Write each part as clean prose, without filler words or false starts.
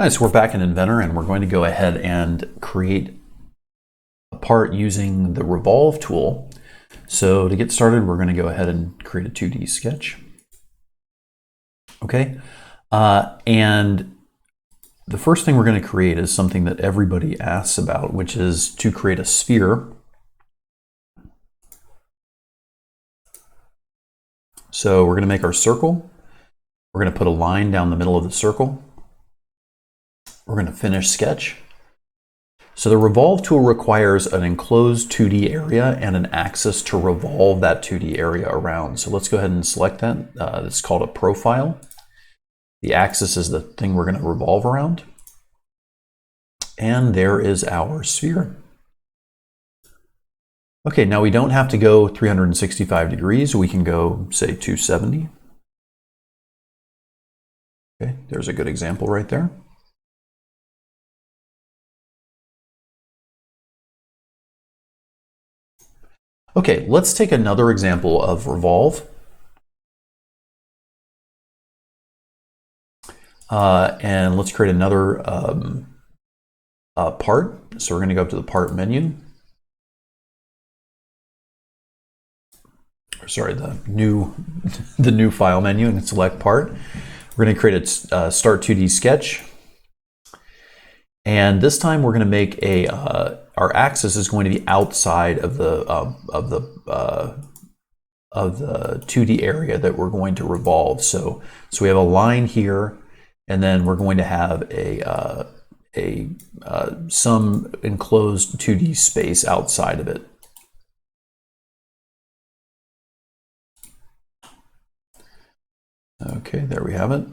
All right, so we're back in Inventor and we're going to go ahead and create a part using the Revolve tool. So to get started, we're going to go ahead and create a 2D sketch. Okay, and the first thing we're going to create is something that everybody asks about, which is to create a sphere. So we're going to make our circle. We're going to put a line down the middle of the circle. We're going to finish sketch. So the Revolve tool requires an enclosed 2D area and an axis to revolve that 2D area around. So let's go ahead and select that. It's called a profile. The axis is the thing we're going to revolve around. And there is our sphere. Okay, now we don't have to go 365 degrees. We can go, say, 270. Okay, there's a good example right there. Okay, let's take another example of revolve. And let's create another part. So we're going to go up to the part menu. Sorry, the new file menu, and select part. We're going to create a start 2D sketch. And this time we're going to make our axis is going to be outside of the 2D area that we're going to revolve. So we have a line here, and then we're going to have some enclosed 2D space outside of it. Okay, there we have it.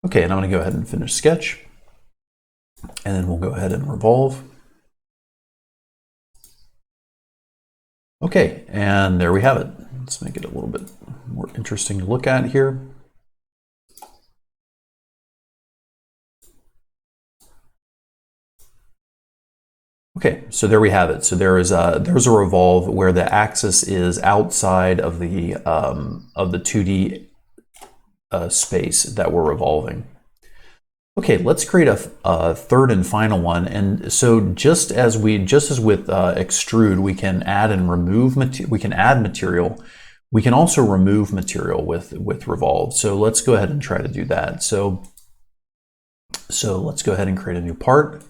Okay, and I'm going to go ahead and finish sketch. And then we'll go ahead and revolve. Okay, and there we have it. Let's make it a little bit more interesting to look at here. Okay, so there we have it. So there's a revolve where the axis is outside of the 2D space that we're revolving. Okay, let's create a third and final one. And so just as with extrude, we can add and remove material. We can add material. We can also remove material with revolve. So let's go ahead and try to do that. So let's go ahead and create a new part.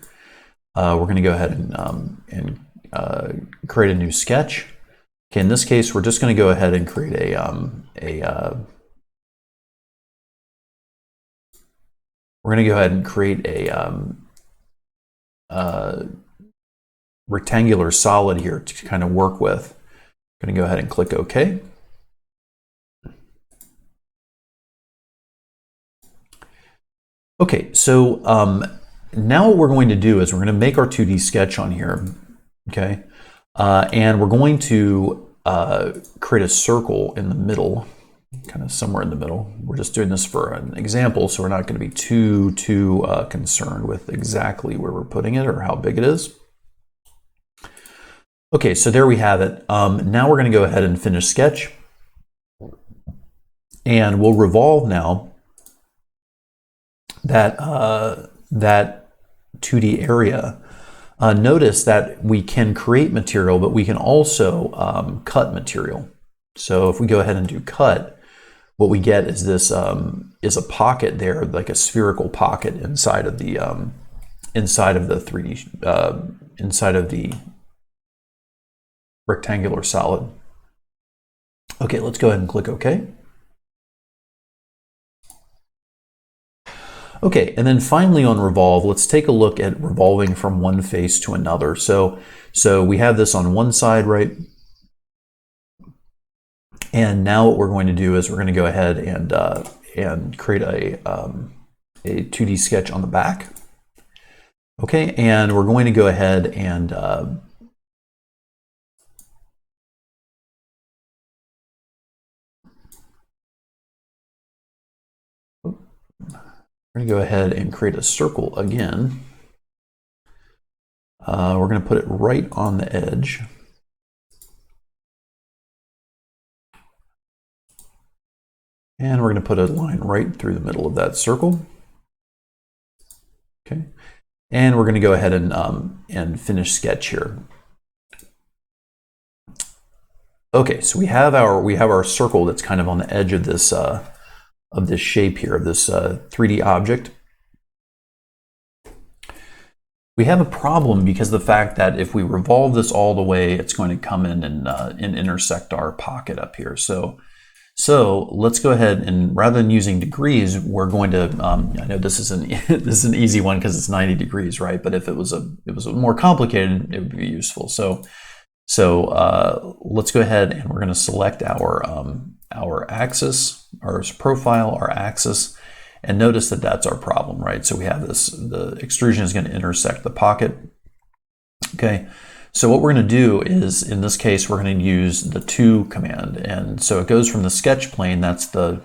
We're going to go ahead and create a new sketch. Okay, in this case, we're just going to go ahead and create we're going to go ahead and create a rectangular solid here to kind of work with. I'm going to go ahead and click OK. Okay, so now what we're going to do is we're going to make our 2D sketch on here, okay? And we're going to create a circle in the middle, kind of somewhere in the middle. We're just doing this for an example, so we're not going to be too concerned with exactly where we're putting it or how big it is. Okay, so there we have it. Now we're going to go ahead and finish sketch. And we'll revolve now that 2D area. Notice that we can create material, but we can also cut material. So if we go ahead and do cut, what we get is this is a pocket there, like a spherical pocket inside of the 3D inside of the rectangular solid. Okay, let's go ahead and click OK. Okay, and then finally on revolve, let's take a look at revolving from one face to another. So we have this on one side, right? And now what we're going to do is we're going to go ahead and create a 2D sketch on the back. Okay, and we're going to go ahead and we're going to go ahead and create a circle again. We're going to put it right on the edge. And we're going to put a line right through the middle of that circle. Okay. And we're going to go ahead and finish sketch here. Okay, so we have our circle that's kind of on the edge of this shape here, of this 3D object. We have a problem because of the fact that if we revolve this all the way, it's going to come in and intersect our pocket up here. So let's go ahead and, rather than using degrees, we're going to, I know this is an easy one because it's 90 degrees, right? But if it was more complicated, it would be useful. So let's go ahead and we're going to select our axis, our profile, our axis, and notice that that's our problem, right? So we have this, the extrusion is going to intersect the pocket. Okay. So what we're going to do is, in this case, we're going to use the to command. And so it goes from the sketch plane, that's the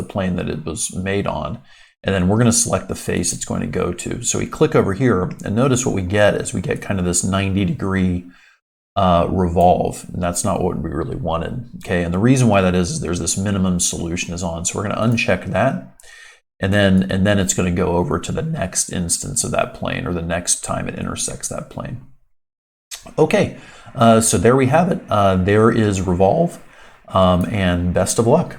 plane that it was made on. And then we're going to select the face it's going to go to. So we click over here and notice what we get is we get kind of this 90-degree revolve. And that's not what we really wanted. Okay. And the reason why that is there's this minimum solution is on. So we're going to uncheck that. And then it's going to go over to the next instance of that plane, or the next time it intersects that plane. Okay, so there we have it. There is Revolve, and best of luck.